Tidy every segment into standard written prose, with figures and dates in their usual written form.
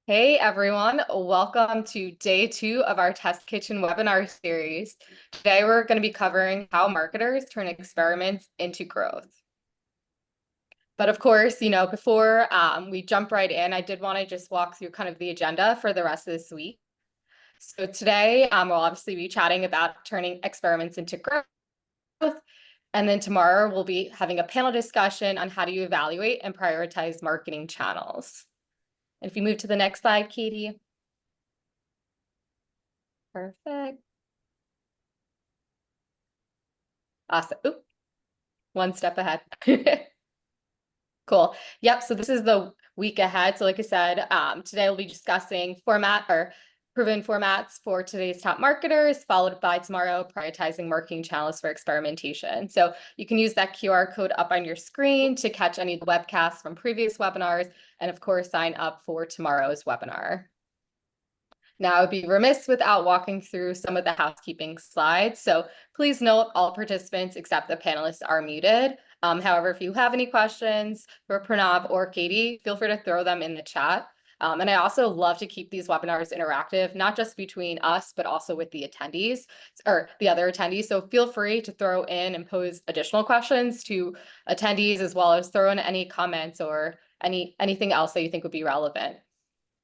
Hey everyone, welcome to day 2 of our Test Kitchen webinar series. Today we're going to be covering how marketers turn experiments into growth. But of course, before we jump right in, I did want to just walk through kind of the agenda for the rest of this week. So today we'll obviously be chatting about turning experiments into growth. And then tomorrow we'll be having a panel discussion on how to evaluate and prioritize marketing channels. And if you move to the next slide, Katie. Perfect. Awesome. Oop, one step ahead. Cool. Yep. So this is the week ahead. So like I said, today we'll be discussing proven formats for today's top marketers, followed by tomorrow prioritizing marketing channels for experimentation. So you can use that QR code up on your screen to catch any of the webcasts from previous webinars, and of course, sign up for tomorrow's webinar. Now, I would be remiss without walking through some of the housekeeping slides. So please note all participants except the panelists are muted. However, if you have any questions for Pranav or Katie, feel free to throw them in the chat. And I also love to keep these webinars interactive, not just between us, but also with the attendees or the other attendees. So feel free to throw in and pose additional questions to attendees, as well as throw in any comments or anything else that you think would be relevant.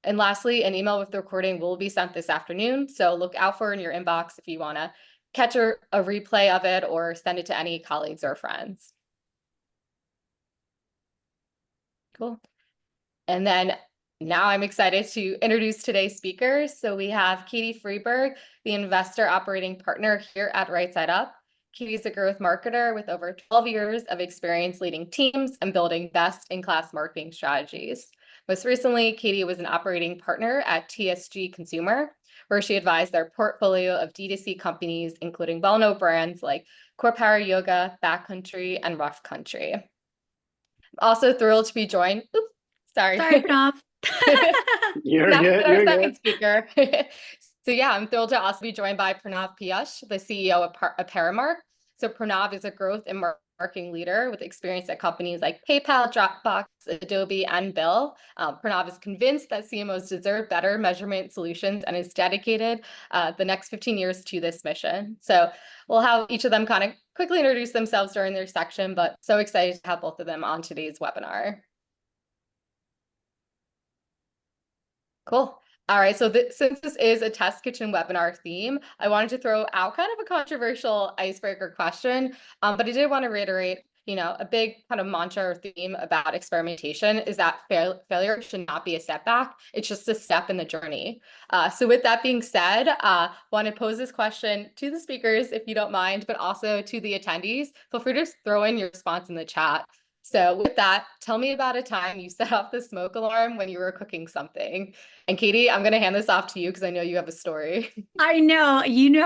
And lastly, an email with the recording will be sent this afternoon. So look out for it in your inbox if you want to catch a replay of it or send it to any colleagues or friends. Cool. And then now I'm excited to introduce today's speakers. So we have Katie Freeberg, the investor operating partner here at Right Side Up. Katie's a growth marketer with over 12 years of experience leading teams and building best-in-class marketing strategies. Most recently, Katie was an operating partner at TSG Consumer, where she advised their portfolio of D2C companies, including well-known brands like Core Power Yoga, Backcountry, and Rough Country. I'm also thrilled to be joined. Oops, sorry, Pranav. You're good. Our You're second good. speaker. So yeah, I'm thrilled to also be joined by Pranav Piyush, the CEO of Paramark. So Pranav is a growth and marketing leader with experience at companies like PayPal, Dropbox, Adobe, and Bill. Pranav is convinced that CMOs deserve better measurement solutions and is dedicated the next 15 years to this mission. So we'll have each of them kind of quickly introduce themselves during their section, but so excited to have both of them on today's webinar. Cool. All right, so since this is a test kitchen webinar theme, I wanted to throw out kind of a controversial icebreaker question, but I did want to reiterate, a big kind of mantra or theme about experimentation is that failure should not be a setback. It's just a step in the journey. So with that being said, want to pose this question to the speakers, if you don't mind, but also to the attendees. Feel free to just throw in your response in the chat. So with that, tell me about a time you set off the smoke alarm when you were cooking something. And Katie, I'm going to hand this off to you because I know you have a story. I know,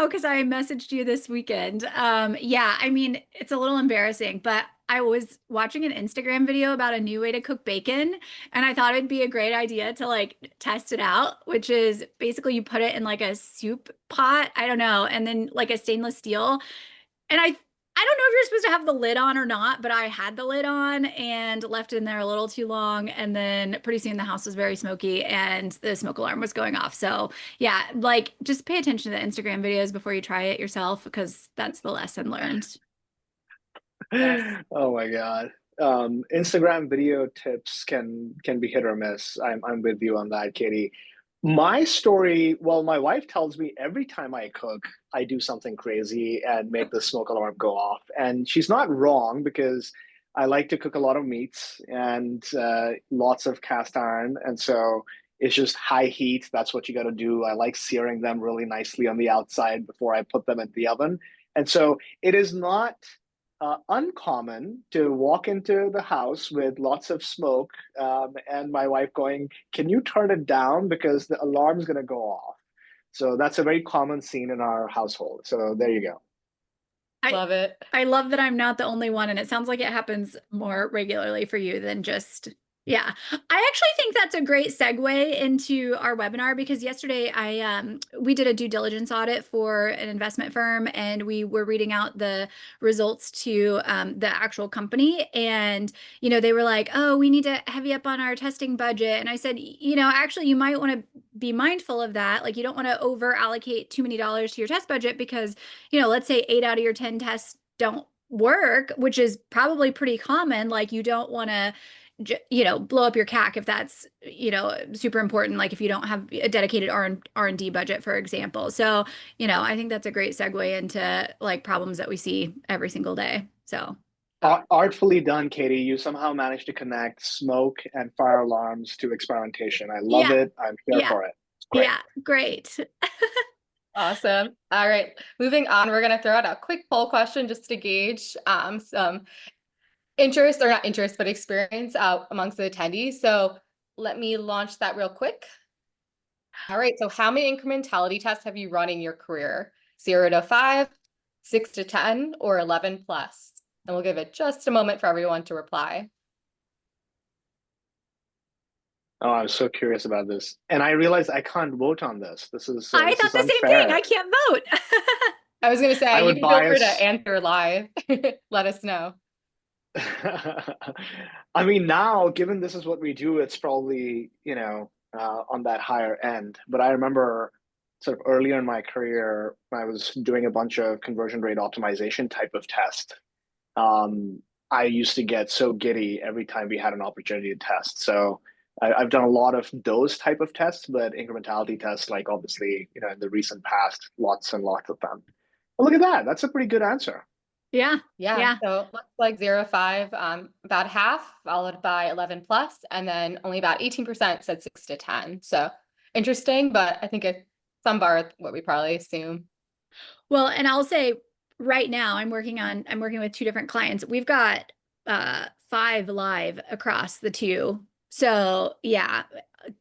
because I messaged you this weekend. Yeah, I mean, it's a little embarrassing, but I was watching an Instagram video about a new way to cook bacon, and I thought it'd be a great idea to like test it out, which is basically you put it in like a soup pot, I don't know, and then like a stainless steel. And I don't know if you're supposed to have the lid on or not, but I had the lid on and left it in there a little too long. And then pretty soon the house was very smoky and the smoke alarm was going off. So yeah, like just pay attention to the Instagram videos before you try it yourself, because that's the lesson learned. Yes. Oh my God. Instagram video tips can be hit or miss. I'm with you on that, Katie. My story, well, my wife tells me every time I cook, I do something crazy and make the smoke alarm go off. And she's not wrong because I like to cook a lot of meats and lots of cast iron. And so it's just high heat. That's what you got to do. I like searing them really nicely on the outside before I put them in the oven. And so it is not uncommon to walk into the house with lots of smoke and my wife going, "Can you turn it down? Because the alarm's going to go off." So that's a very common scene in our household. So there you go. Love it. I love that I'm not the only one, and it sounds like it happens more regularly for you than just Yeah, I actually think that's a great segue into our webinar because yesterday we did a due diligence audit for an investment firm and we were reading out the results to the actual company, and they were like, "Oh, we need to heavy up on our testing budget." And I said, actually you might want to be mindful of that. Like, you don't want to over allocate too many dollars to your test budget because, let's say 8 out of your 10 tests don't work, which is probably pretty common. Like, you don't want to blow up your CAC if that's, super important. Like if you don't have a dedicated R&D budget, for example. So, I think that's a great segue into like problems that we see every single day. So Artfully done, Katie. You somehow managed to connect smoke and fire alarms to experimentation. I love yeah, it. I'm here yeah, for it. It's great. yeah, great. Awesome. All right, moving on, we're going to throw out a quick poll question just to gauge some interest, or not interest, but experience amongst the attendees. So let me launch that real quick. All right, so how many incrementality tests have you run in your career? 0 to 5, 6 to 10, or 11 plus? And we'll give it just a moment for everyone to reply. Oh, I'm so curious about this, and I realize I can't vote on this. This is I this thought is the same thing. unfair. I can't vote. I was going to I say, you would can feel free to bias. answer live. Let us know. I mean, now given this is what we do, it's probably on that higher end. But I remember sort of earlier in my career, when I was doing a bunch of conversion rate optimization type of test. Um, I used to get so giddy every time we had an opportunity to test. So I've done a lot of those type of tests, but incrementality tests, like obviously, in the recent past, lots and lots of them. But look at that. That's a pretty good answer. Yeah, Yeah, yeah. so it looks like 0 to 5, about half, followed by 11 plus, and then only about 18% said 6 to 10. So interesting, but I think it's some bar what we probably assume. Well, and I'll say right now I'm working with two different clients. We've got 5 live across the two. So yeah,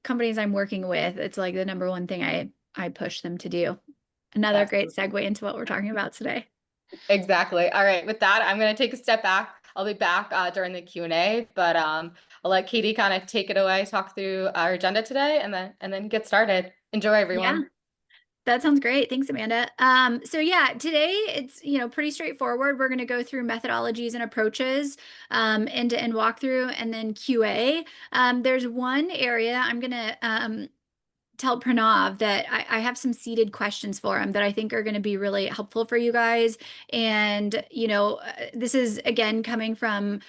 companies I'm working with, it's like the number one thing I push them to do. Another great Absolutely. segue into what we're talking about today. Exactly. All right, with that, I'm going to take a step back. I'll be back during the Q&A, but I'll let Katie kind of take it away, talk through our agenda today, and then get started. Enjoy, Yeah. everyone. That sounds great. Thanks, Amanda. So yeah, today it's, pretty straightforward. We're going to go through methodologies and approaches, end-to-end walkthrough, and then QA. There's one area I'm going to tell Pranav that I have some seeded questions for him that I think are going to be really helpful for you guys. And, this is again coming from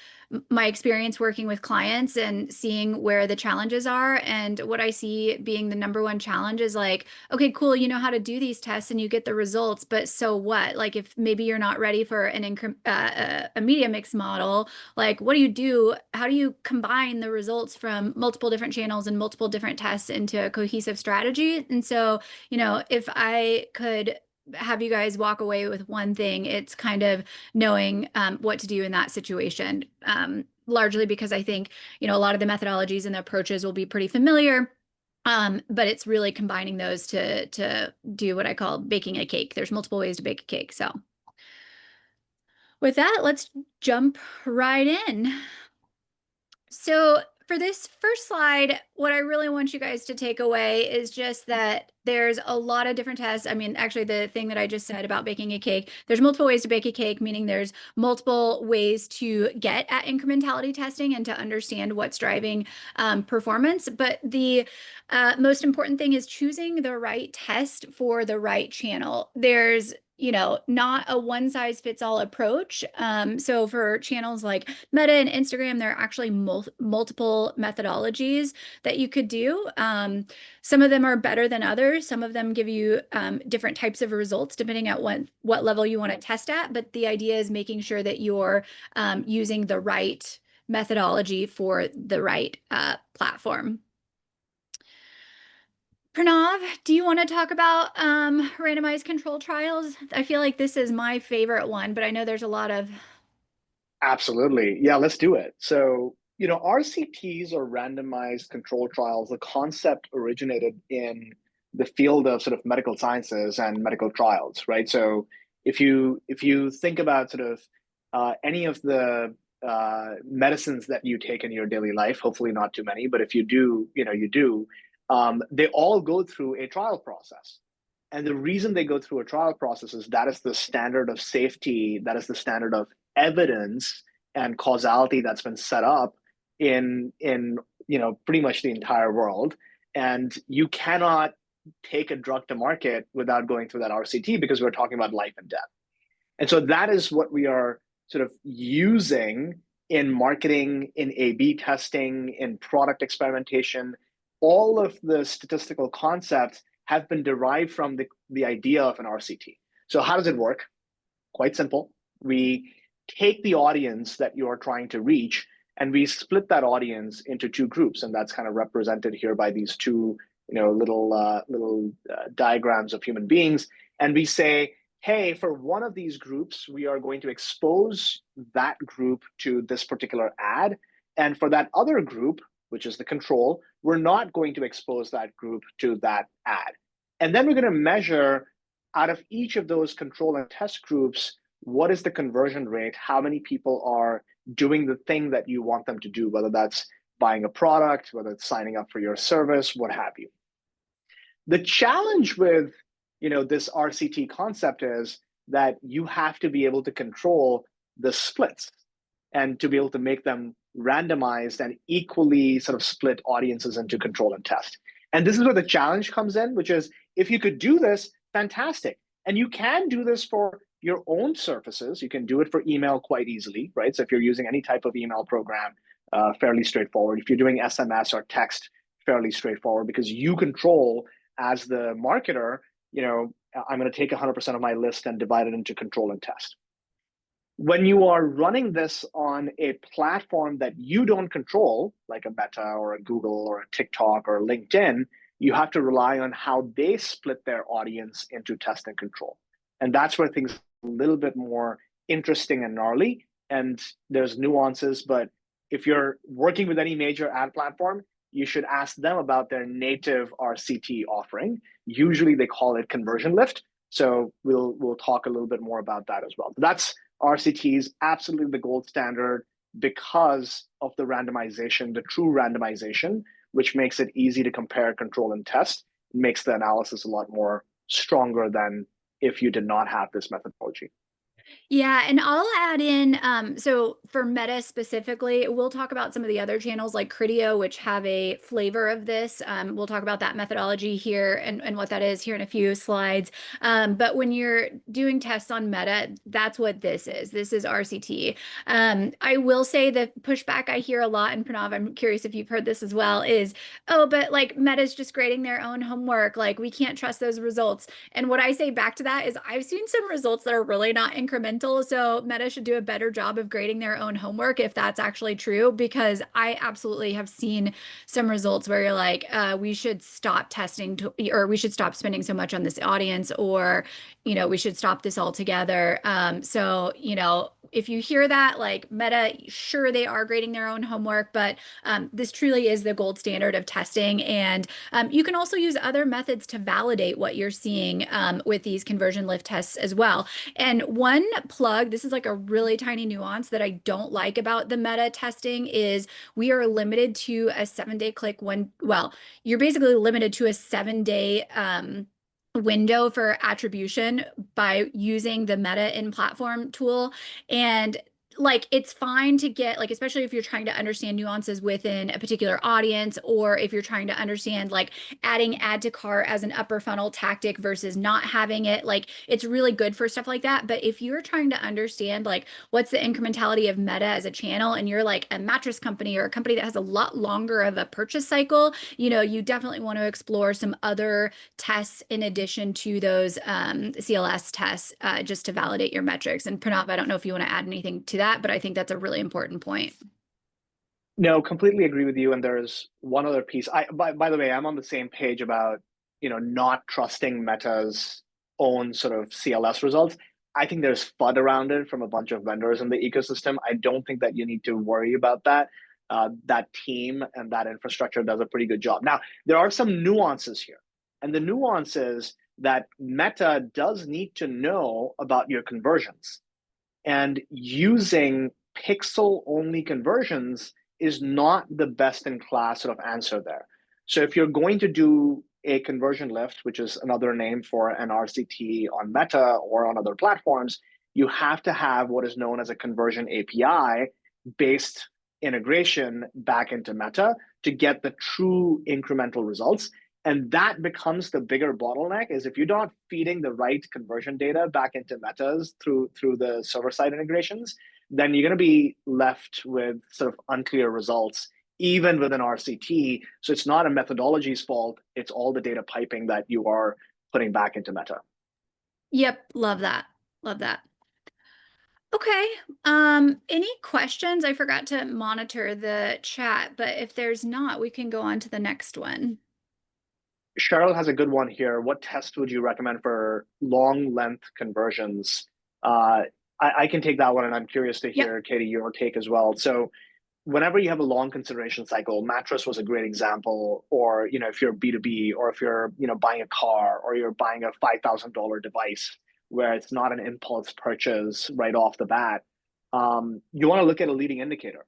my experience working with clients and seeing where the challenges are. And what I see being the number one challenge is like, okay, cool, you know how to do these tests and you get the results, but so what? Like, if maybe you're not ready for a media mix model, like what do you do? How do you combine the results from multiple different channels and multiple different tests into a cohesive strategy? And so, if I could have you guys walk away with one thing, it's kind of knowing what to do in that situation. Largely because I think, a lot of the methodologies and the approaches will be pretty familiar. But it's really combining those to do what I call baking a cake. There's multiple ways to bake a cake. So with that, let's jump right in. So for this first slide, what I really want you guys to take away is just that there's a lot of different tests. I mean, actually, the thing that I just said about baking a cake, there's multiple ways to bake a cake, meaning there's multiple ways to get at incrementality testing and to understand what's driving performance. But the most important thing is choosing the right test for the right channel. There's not a one size fits all approach. So for channels like Meta and Instagram, there are actually multiple methodologies that you could do. Some of them are better than others. Some of them give you different types of results depending on what level you want to test at. But the idea is making sure that you're using the right methodology for the right platform. Pranav, do you want to talk about randomized control trials? I feel like this is my favorite one, but I know there's a lot of... Absolutely. Yeah, let's do it. So, RCTs or randomized control trials, the concept originated in the field of sort of medical sciences and medical trials, right? So if you think about sort of any of the medicines that you take in your daily life. Hopefully not too many, but if you do, you do. They all go through a trial process. And the reason they go through a trial process is that is the standard of safety, that is the standard of evidence and causality that's been set up in pretty much the entire world. And you cannot take a drug to market without going through that RCT because we're talking about life and death. And so that is what we are sort of using in marketing, in A/B testing, in product experimentation. All of the statistical concepts have been derived from the idea of an RCT. So how does it work? Quite simple. We take the audience that you are trying to reach and we split that audience into two groups. And that's kind of represented here by these two little diagrams of human beings. And we say, hey, for one of these groups, we are going to expose that group to this particular ad. And for that other group, which is the control, we're not going to expose that group to that ad. And then we're going to measure out of each of those control and test groups, what is the conversion rate? How many people are doing the thing that you want them to do, whether that's buying a product, whether it's signing up for your service, what have you. The challenge with this RCT concept is that you have to be able to control the splits and to be able to make them randomized and equally sort of split audiences into control and test. And this is where the challenge comes in, which is if you could do this, fantastic. And you can do this for your own surfaces. You can do it for email quite easily, right? So if you're using any type of email program, fairly straightforward. If you're doing SMS or text, fairly straightforward because you control as the marketer, I'm going to take 100% of my list and divide it into control and test. When you are running this on a platform that you don't control, like a Meta or a Google or a TikTok or LinkedIn, you have to rely on how they split their audience into test and control. And that's where things are a little bit more interesting and gnarly. And there's nuances, but if you're working with any major ad platform, you should ask them about their native RCT offering. Usually they call it conversion lift. So we'll talk a little bit more about that as well. That's RCTs, absolutely the gold standard because of the randomization, the true randomization, which makes it easy to compare, control, and test. It makes the analysis a lot more stronger than if you did not have this methodology. Yeah, and I'll add in, so for Meta specifically, we'll talk about some of the other channels like Criteo, which have a flavor of this. We'll talk about that methodology here and what that is here in a few slides. But when you're doing tests on Meta, that's what this is. This is RCT. I will say the pushback I hear a lot, and Pranav, I'm curious if you've heard this as well, is, oh, but like Meta's just grading their own homework. Like we can't trust those results. And what I say back to that is I've seen some results that are really not incremental. So Meta should do a better job of grading their own homework if that's actually true, because I absolutely have seen some results where you're like, we should stop testing or we should stop spending so much on this audience, or, we should stop this altogether. So, if you hear that, like Meta, sure, they are grading their own homework, but this truly is the gold standard of testing. And you can also use other methods to validate what you're seeing with these conversion lift tests as well. And one plug, this is like a really tiny nuance that I don't like about the Meta testing, is we are limited to a 7-day click you're basically limited to a 7-day window for attribution by using the Meta in platform tool. And like, it's fine to get, like, especially if you're trying to understand nuances within a particular audience, or if you're trying to understand like adding add to cart as an upper funnel tactic versus not having it, like it's really good for stuff like that. But if you're trying to understand like what's the incrementality of Meta as a channel, and you're like a mattress company or a company that has a lot longer of a purchase cycle, you definitely want to explore some other tests in addition to those CLS tests just to validate your metrics. And Pranav, I don't know if you want to add anything to that, but I think that's a really important point. No, completely agree with you. And there's one other piece. By the way, I'm on the same page about, not trusting Meta's own sort of CLS results. I think there's FUD around it from a bunch of vendors in the ecosystem. I don't think that you need to worry about that. That team and that infrastructure does a pretty good job. Now, there are some nuances here. And the nuance is that Meta does need to know about your conversions. And using pixel only conversions is not the best in class sort of answer there. So if you're going to do a conversion lift, which is another name for an RCT on Meta or on other platforms, you have to have what is known as a conversion API based integration back into Meta to get the true incremental results. And that becomes the bigger bottleneck, is if you're not feeding the right conversion data back into Metas through the server-side integrations, then you're going to be left with sort of unclear results, even with an RCT. So it's not a methodology's fault. It's all the data piping that you are putting back into Meta. Yep, love that. Love that. Okay. Any questions? I forgot to monitor the chat, but if there's not, we can go on to the next one. Cheryl has a good one here. What test would you recommend for long length conversions? I can take that one, and I'm curious to hear, Katie, your take as well. So whenever you have a long consideration cycle, mattress was a great example, or if you're B2B, or if you're buying a car, or you're buying a $5,000 device where it's not an impulse purchase right off the bat, you want to look at a leading indicator.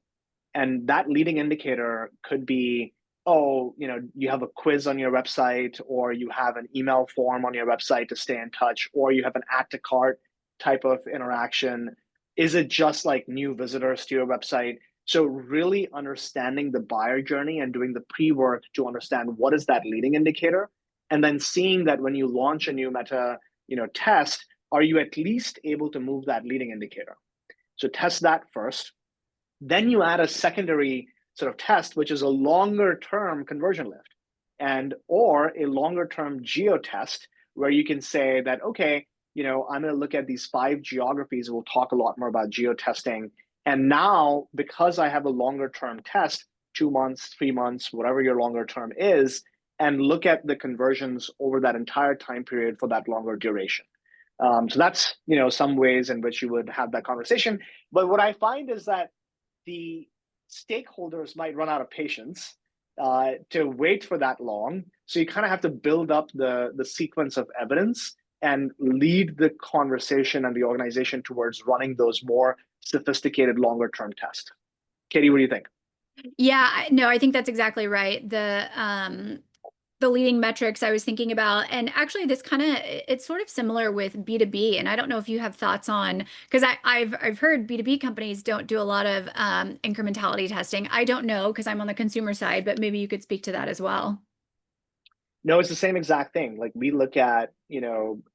And that leading indicator could be, you have a quiz on your website, or you have an email form on your website to stay in touch, or you have an add to cart type of interaction. Is it just like new visitors to your website? So really understanding the buyer journey and doing the pre-work to understand what is that leading indicator, and then seeing that when you launch a new Meta, test, are you at least able to move that leading indicator? So test that first. Then you add a secondary sort of test, which is a longer term conversion lift, or a longer term geo test, where you can say that, okay, I'm going to look at these 5 geographies. We'll talk a lot more about geo testing. And now, because I have a longer term test, 2 months, 3 months, whatever your longer term is, and look at the conversions over that entire time period for that longer duration. So that's, some ways in which you would have that conversation. But what I find is that the stakeholders might run out of patience to wait for that long. So you kind of have to build up the sequence of evidence and lead the conversation and the organization towards running those more sophisticated longer term tests. Katie, what do you think? Yeah, no, I think that's exactly right. The leading metrics I was thinking about, and actually this it's sort of similar with B2B, and I don't know if you have thoughts on, because I've heard B2B companies don't do a lot of incrementality testing. I don't know, because I'm on the consumer side, but maybe you could speak to that as well. No, it's the same exact thing. Like, we look at,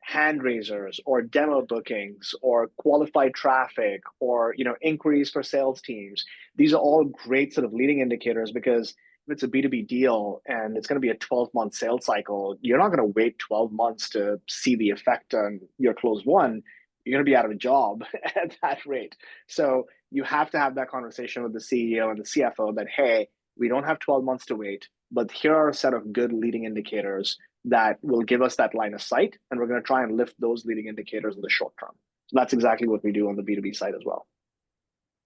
hand raisers or demo bookings or qualified traffic or, inquiries for sales teams. These are all great sort of leading indicators, because if it's a B2B deal and it's going to be a 12-month sales cycle, you're not going to wait 12 months to see the effect on your closed one. You're going to be out of a job at that rate. So you have to have that conversation with the CEO and the CFO that, hey, we don't have 12 months to wait, but here are a set of good leading indicators that will give us that line of sight, and we're going to try and lift those leading indicators in the short term. So that's exactly what we do on the B2B side as well.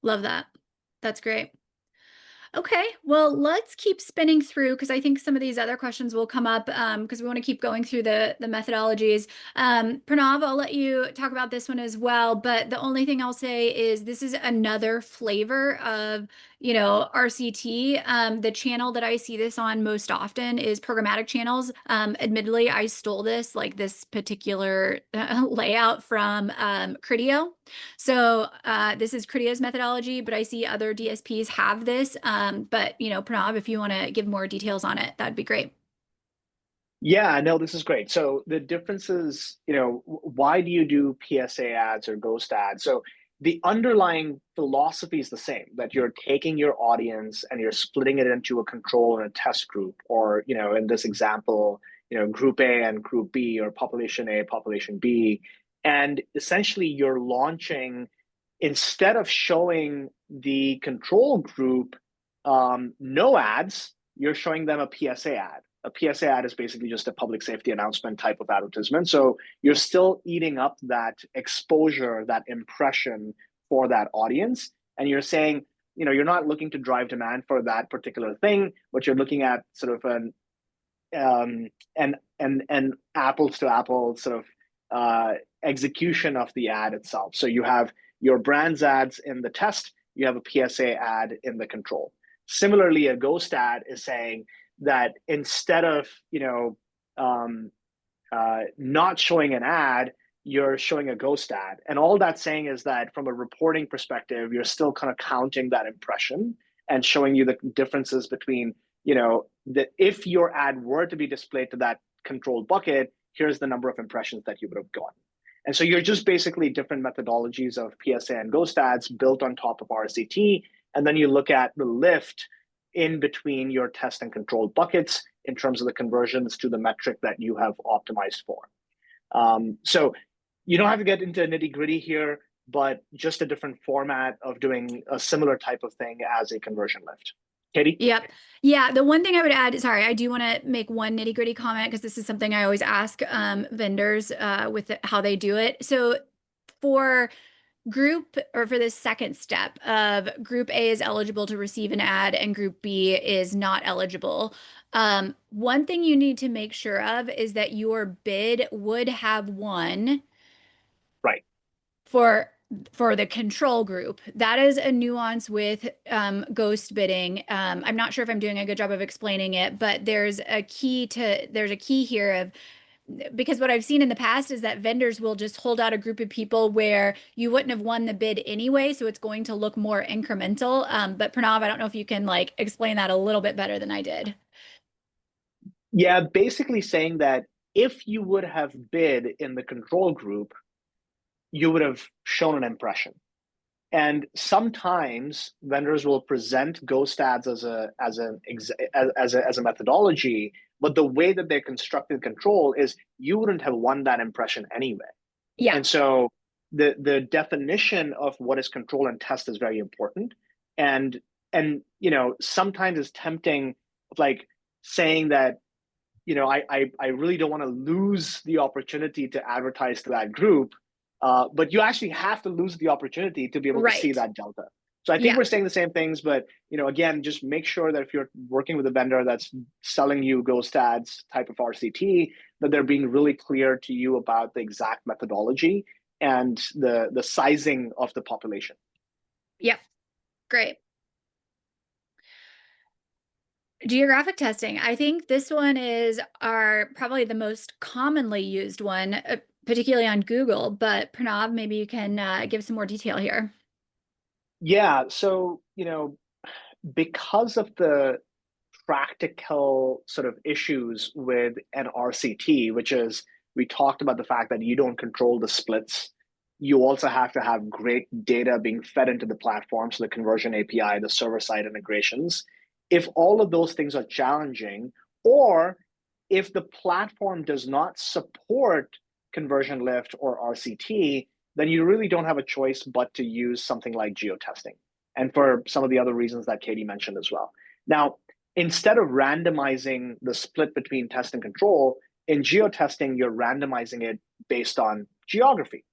Love that. That's great. Okay, well, let's keep spinning through, because I think some of these other questions will come up, because we want to keep going through the methodologies. Pranav, I'll let you talk about this one as well, but the only thing I'll say is this is another flavor of RCT. The channel that I see this on most often is programmatic channels. Admittedly, I stole this particular layout from Criteo. So this is Criteo's methodology, but I see other DSPs have this. But Pranav, if you want to give more details on it, that'd be great. Yeah, no, this is great. So the difference is, why do you do PSA ads or ghost ads? So the underlying philosophy is the same, that you're taking your audience and you're splitting it into a control and a test group, or, in this example, group A and group B, or population A, population B. And essentially you're launching, instead of showing the control group no ads, you're showing them a PSA ad. A PSA ad is basically just a public safety announcement type of advertisement. So you're still eating up that exposure, that impression for that audience. And you're saying, you're not looking to drive demand for that particular thing, but you're looking at sort of an apples to apples sort of execution of the ad itself. So you have your brand's ads in the test, you have a PSA ad in the control. Similarly, a ghost ad is saying that instead of not showing an ad, you're showing a ghost ad. And all that's saying is that from a reporting perspective, you're still kind of counting that impression and showing you the differences between, that if your ad were to be displayed to that controlled bucket, here's the number of impressions that you would have gotten. And so you're just basically different methodologies of PSA and ghost ads built on top of RCT. And then you look at the lift in between your test and control buckets in terms of the conversions to the metric that you have optimized for. So you don't have to get into nitty gritty here, but just a different format of doing a similar type of thing as a conversion lift. Katie? Yep. Yeah. The one thing I would add, sorry, I do want to make one nitty gritty comment because this is something I always ask vendors with how they do it. So for for this second step of group A is eligible to receive an ad and group B is not eligible. One thing you need to make sure of is that your bid would have won Right. for the control group. That is a nuance with ghost bidding. I'm not sure if I'm doing a good job of explaining it, but there's a key here of, because what I've seen in the past is that vendors will just hold out a group of people where you wouldn't have won the bid anyway, so it's going to look more incremental. But Pranav, I don't know if you can explain that a little bit better than I did. Yeah, basically saying that if you would have bid in the control group, you would have shown an impression. And sometimes vendors will present ghost ads as a methodology, but the way that they're constructed control is you wouldn't have won that impression anyway. Yeah. And so the definition of what is control and test is very important. And sometimes it's tempting, saying that, I really don't want to lose the opportunity to advertise to that group. But you actually have to lose the opportunity to be able to see that delta. So I think we're saying the same things, but again, just make sure that if you're working with a vendor that's selling you ghost ads type of RCT, that they're being really clear to you about the exact methodology and the sizing of the population. Yep. Great. Geographic testing. I think this one is probably the most commonly used one, particularly on Google, but Pranav, maybe you can give some more detail here. Yeah, so, because of the practical sort of issues with an RCT, which is, we talked about the fact that you don't control the splits. You also have to have great data being fed into the platform, so the conversion API, the server-side integrations. If all of those things are challenging, or if the platform does not support conversion lift or RCT, then you really don't have a choice but to use something like geotesting, and for some of the other reasons that Katie mentioned as well. Now, instead of randomizing the split between test and control, in geotesting, you're randomizing it based on geography.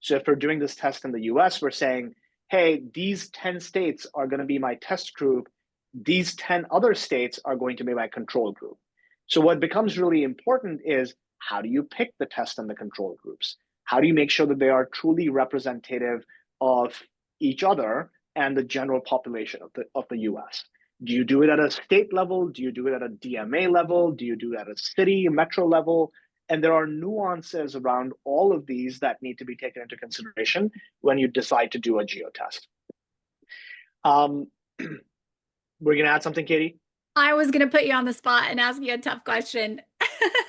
So if we're doing this test in the US, we're saying, hey, these 10 states are going to be my test group. These 10 other states are going to be my control group. So what becomes really important is, how do you pick the test and the control groups? How do you make sure that they are truly representative of each other and the general population of the US? Do you do it at a state level? Do you do it at a DMA level? Do you do it at a city, metro level? And there are nuances around all of these that need to be taken into consideration when you decide to do a geotest. We're going to add something, Katie? I was going to put you on the spot and ask you a tough question.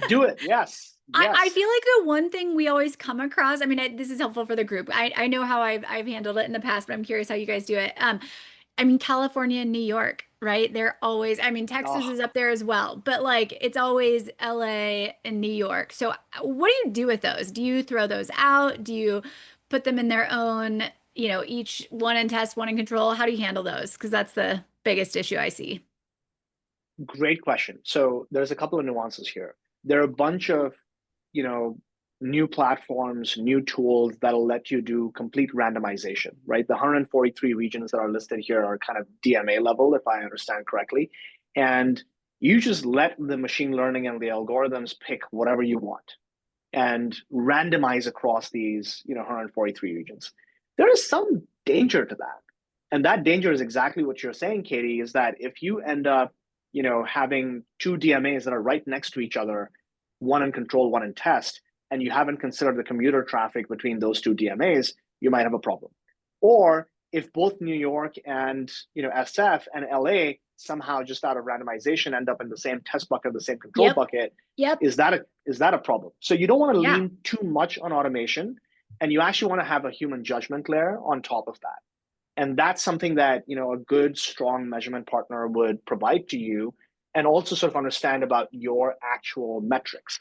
Do it, yes. I feel like the one thing we always come across, I mean, this is helpful for the group. I know how I've handled it in the past, but I'm curious how you guys do it. I mean, California and New York, right? They're always, I mean, Texas is up there as well, but it's always LA and New York. So what do you do with those? Do you throw those out? Do you put them in their own, each one in test, one in control? How do you handle those? Because that's the biggest issue I see. Great question. So there's a couple of nuances here. There are a bunch of, new platforms, new tools that'll let you do complete randomization, right? The 143 regions that are listed here are kind of DMA level, if I understand correctly. And you just let the machine learning and the algorithms pick whatever you want and randomize across these, 143 regions. There is some danger to that. And that danger is exactly what you're saying, Katie, is that if you end up, having two DMAs that are right next to each other, one in control, one in test, and you haven't considered the commuter traffic between those two DMAs, you might have a problem. Or if both New York and SF and LA somehow just out of randomization end up in the same test bucket, the same control bucket, Yep. is that a problem? So you don't want to Yeah. lean too much on automation, and you actually want to have a human judgment layer on top of that. And that's something that a good, strong measurement partner would provide to you, and also sort of understand about your actual metrics.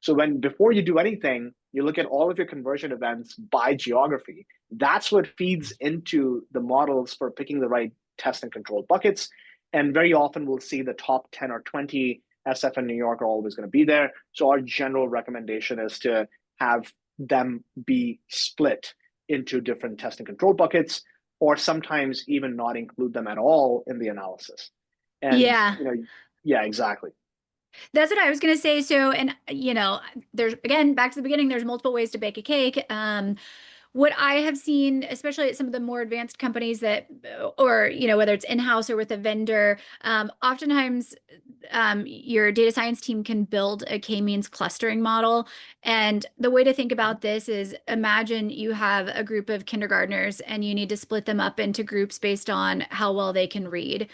So before you do anything, you look at all of your conversion events by geography. That's what feeds into the models for picking the right test and control buckets. And very often we'll see the top 10 or 20 SF and New York are always going to be there. So our general recommendation is to have them be split into different test and control buckets, or sometimes even not include them at all in the analysis. And Yeah. Yeah, exactly. That's what I was going to say. So, and there's, again, back to the beginning, there's multiple ways to bake a cake. What I have seen, especially at some of the more advanced companies that, or, whether it's in-house or with a vendor, oftentimes your data science team can build a k-means clustering model. And the way to think about this is, imagine you have a group of kindergartners and you need to split them up into groups based on how well they can read.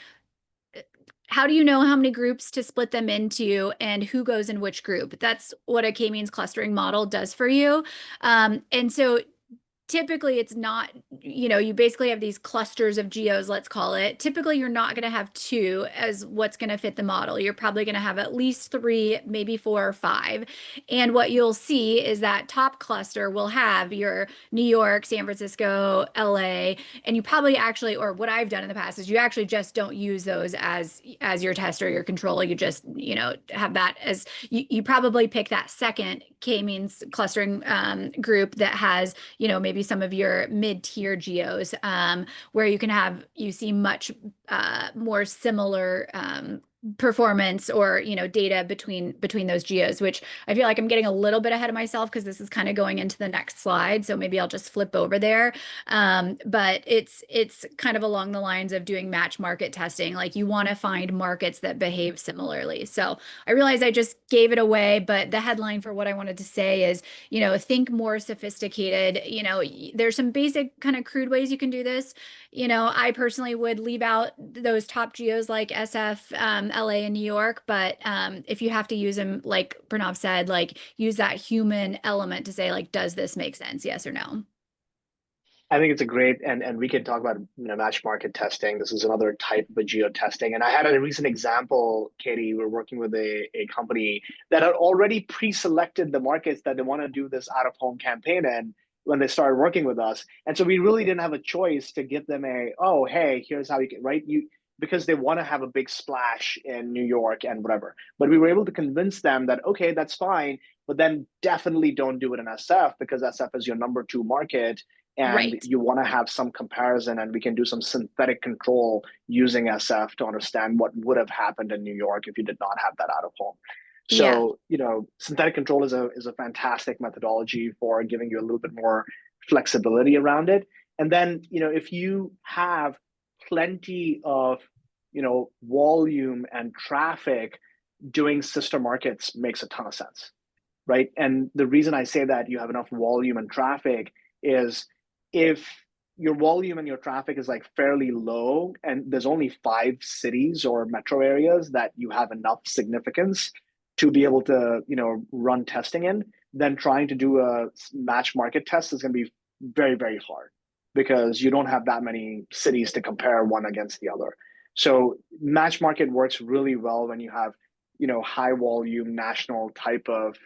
How do you know how many groups to split them into and who goes in which group? That's what a k-means clustering model does for you. And so typically it's not, you basically have these clusters of geos, let's call it. Typically, you're not going to have two as what's going to fit the model. You're probably going to have at least three, maybe four or five. And what you'll see is that top cluster will have your New York, San Francisco, LA, and you probably actually, or what I've done in the past is you actually just don't use those as your test or your control. You just, have that as, you probably pick that second k-means clustering group that has, maybe some of your mid-tier geos, where you see much more similar performance or data between those geos, which I feel like I'm getting a little bit ahead of myself because this is kind of going into the next slide, so maybe I'll just flip over there. But it's kind of along the lines of doing match market testing. Like, you want to find markets that behave similarly. So I realize I just gave it away, but the headline for what I wanted to say is, think more sophisticated. There's some basic kind of crude ways you can do this. I personally would leave out those top geos like SF, LA, and New York. But if you have to use them, like Pranav said, like, use that human element to say, like, does this make sense? Yes or no? I think it's a great, and we can talk about match market testing. This is another type of geo testing. And I had a recent example, Katie. We're working with a company that had already pre-selected the markets that they want to do this out-of-home campaign in when they started working with us. And so we really didn't have a choice to give them oh, hey, here's how you can, right? Because they want to have a big splash in New York and whatever. But we were able to convince them that, okay, that's fine, but then definitely don't do it in SF, because SF is your number 2 market. And Right. you want to have some comparison, and we can do some synthetic control using SF to understand what would have happened in New York if you did not have that out of home. So, synthetic control is a fantastic methodology for giving you a little bit more flexibility around it. And then, if you have plenty of, volume and traffic, doing sister markets makes a ton of sense, right? And the reason I say that you have enough volume and traffic is, if your volume and your traffic is like fairly low and there's only 5 cities or metro areas that you have enough significance to be able to run testing in, then trying to do a match market test is going to be very, very hard, because you don't have that many cities to compare one against the other. So match market works really well when you have high volume national type of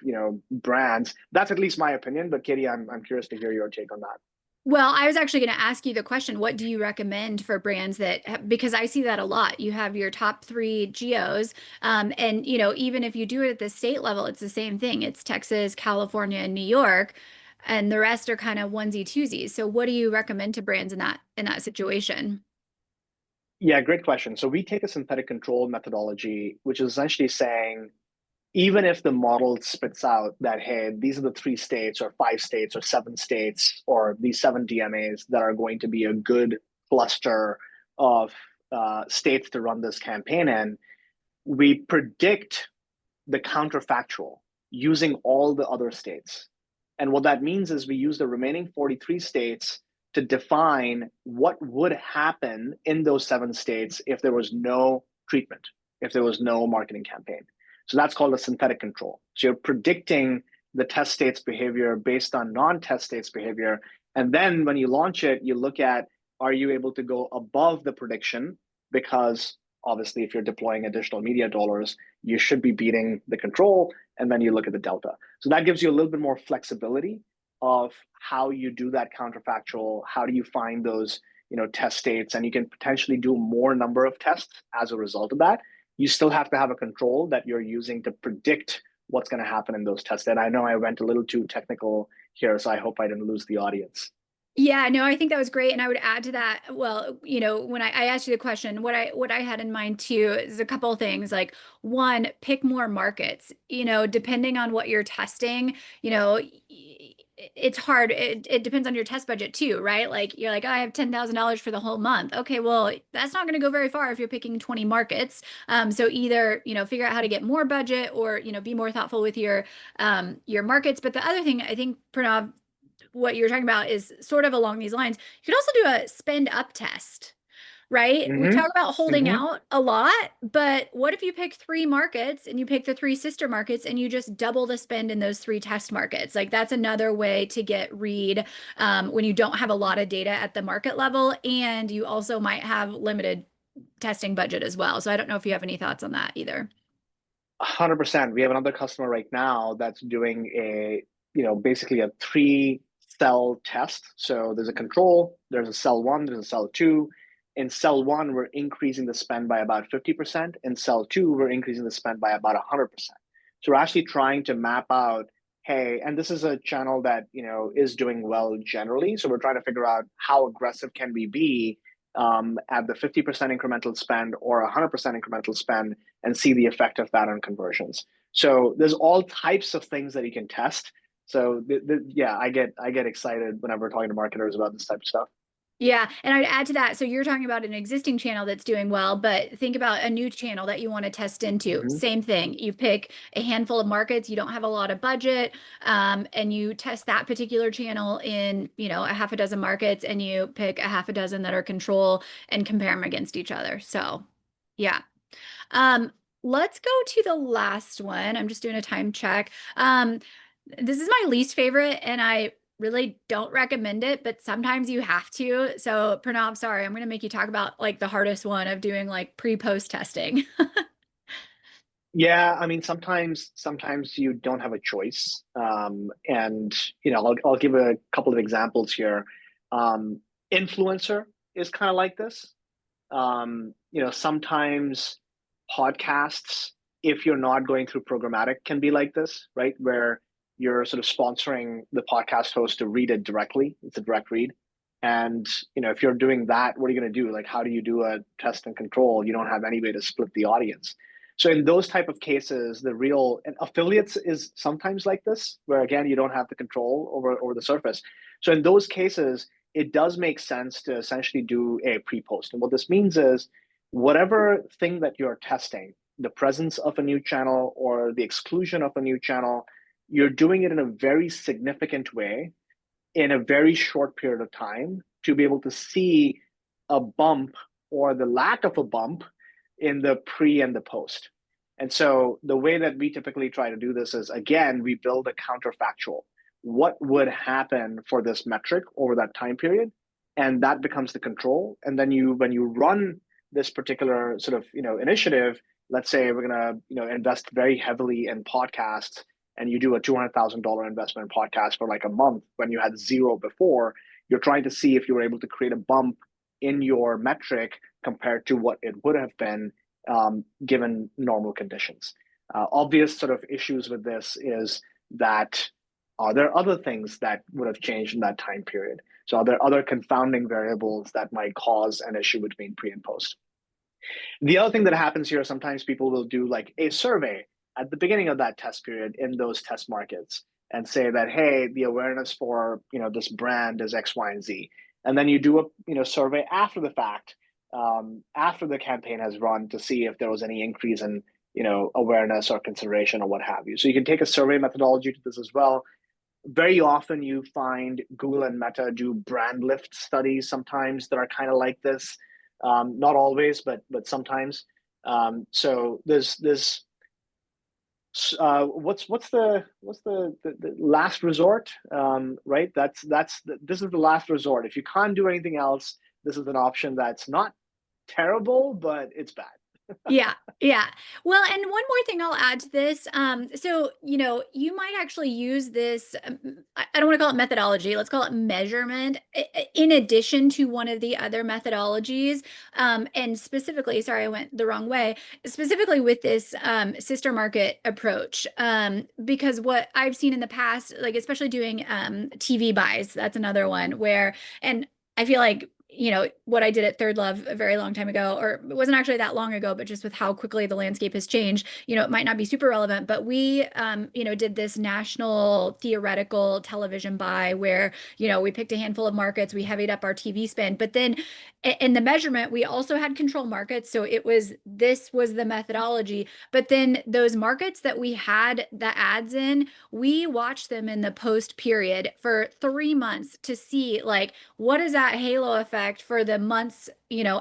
brands. That's at least my opinion, but Katie, I'm curious to hear your take on that. Well, I was actually going to ask you the question, what do you recommend for brands because I see that a lot. You have your top 3 geos, and even if you do it at the state level, it's the same thing. It's Texas, California, and New York, and the rest are kind of onesie twosies. So what do you recommend to brands in that situation? Yeah, great question. So we take a synthetic control methodology, which is essentially saying, even if the model spits out that, hey, these are the 3 states or 5 states or 7 states or these 7 DMAs that are going to be a good cluster of states to run this campaign in, we predict the counterfactual using all the other states. And what that means is we use the remaining 43 states to define what would happen in those 7 states if there was no treatment, if there was no marketing campaign. So that's called a synthetic control. So you're predicting the test state's behavior based on non-test state's behavior. And then when you launch it, you look at, are you able to go above the prediction? Because obviously, if you're deploying additional media dollars, you should be beating the control, and then you look at the delta. So that gives you a little bit more flexibility of how you do that counterfactual. How do you find those, test states, and you can potentially do more number of tests as a result of that. You still have to have a control that you're using to predict what's going to happen in those tests. And I know I went a little too technical here, so I hope I didn't lose the audience. Yeah, no, I think that was great. And I would add to that, well, when I asked you the question, what I had in mind too is a couple of things. Like, one, pick more markets, depending on what you're testing, it's hard. It depends on your test budget too, right? Like, you're like, oh, I have $10,000 for the whole month. Okay, well, that's not going to go very far if you're picking 20 markets. So either, figure out how to get more budget, or, be more thoughtful with your markets. But the other thing, I think, Pranav, what you're talking about is sort of along these lines. You could also do a spend up test, right? We talk about holding out a lot, but what if you pick 3 markets and you pick the 3 sister markets and you just double the spend in those 3 test markets? Like, that's another way to get read when you don't have a lot of data at the market level, and you also might have limited testing budget as well. So I don't know if you have any thoughts on that either. 100%. We have another customer right now that's doing basically a 3-cell test. So there's a control, there's a cell 1, there's a cell 2. In cell 1, we're increasing the spend by about 50%. In cell 2, we're increasing the spend by about 100%. So we're actually trying to map out, hey, and this is a channel that is doing well generally. So we're trying to figure out how aggressive can we be at the 50% incremental spend or 100% incremental spend, and see the effect of that on conversions. So there's all types of things that you can test. So yeah, I get excited whenever we're talking to marketers about this type of stuff. Yeah, and I'd add to that. So you're talking about an existing channel that's doing well, but think about a new channel that you want to test into. Same thing. You pick a handful of markets, you don't have a lot of budget, and you test that particular channel in, a half a dozen markets, and you pick a half a dozen that are control and compare them against each other. So, yeah. Let's go to the last one. I'm just doing a time check. This is my least favorite, and I really don't recommend it, but sometimes you have to. So Pranav, sorry, I'm going to make you talk about like the hardest one of doing like pre-post testing. Yeah, I mean, sometimes you don't have a choice. And I'll give a couple of examples here. Influencer is kind of like this. Sometimes podcasts, if you're not going through programmatic, can be like this, right? Where you're sort of sponsoring the podcast host to read it directly. It's a direct read. And, if you're doing that, what are you going to do? Like, how do you do a test and control? You don't have any way to split the audience. So in those type of cases, and affiliates is sometimes like this, where again, you don't have the control over the surface. So in those cases, it does make sense to essentially do a pre-post. And what this means is whatever thing that you're testing, the presence of a new channel or the exclusion of a new channel, you're doing it in a very significant way in a very short period of time to be able to see a bump or the lack of a bump in the pre and the post. And so the way that we typically try to do this is, again, we build a counterfactual. What would happen for this metric over that time period? And that becomes the control. And then when you run this particular sort of initiative, let's say we're going to invest very heavily in podcasts, and you do a $200,000 investment in podcast for like a month when you had 0 before, you're trying to see if you were able to create a bump in your metric compared to what it would have been given normal conditions. Obvious sort of issues with this is that, are there other things that would have changed in that time period? So are there other confounding variables that might cause an issue between pre and post? The other thing that happens here, sometimes people will do like a survey at the beginning of that test period in those test markets and say that, hey, the awareness for this brand is X, Y, and Z. And then you do a survey after the fact, after the campaign has run, to see if there was any increase in awareness or consideration or what have you. So you can take a survey methodology to this as well. Very often you find Google and Meta do brand lift studies sometimes that are kind of like this. Not always, but sometimes. So there's what's the last resort, right? This is the last resort. If you can't do anything else, this is an option that's not terrible, but it's bad. Yeah, yeah. Well, and one more thing I'll add to this. So, you might actually use this, I don't want to call it methodology, let's call it measurement, in addition to one of the other methodologies. And specifically, sorry, I went the wrong way, specifically with this sister market approach. Because what I've seen in the past, like especially doing TV buys, that's another one where, and I feel like what I did at Third Love a very long time ago, or it wasn't actually that long ago, but just with how quickly the landscape has changed, it might not be super relevant, but we, did this national theoretical television buy where, we picked a handful of markets, we heavied up our TV spend, but then in the measurement, we also had control markets. So this was the methodology, but then those markets that we had the ads in, we watched them in the post period for 3 months to see like, what is that halo effect for the months,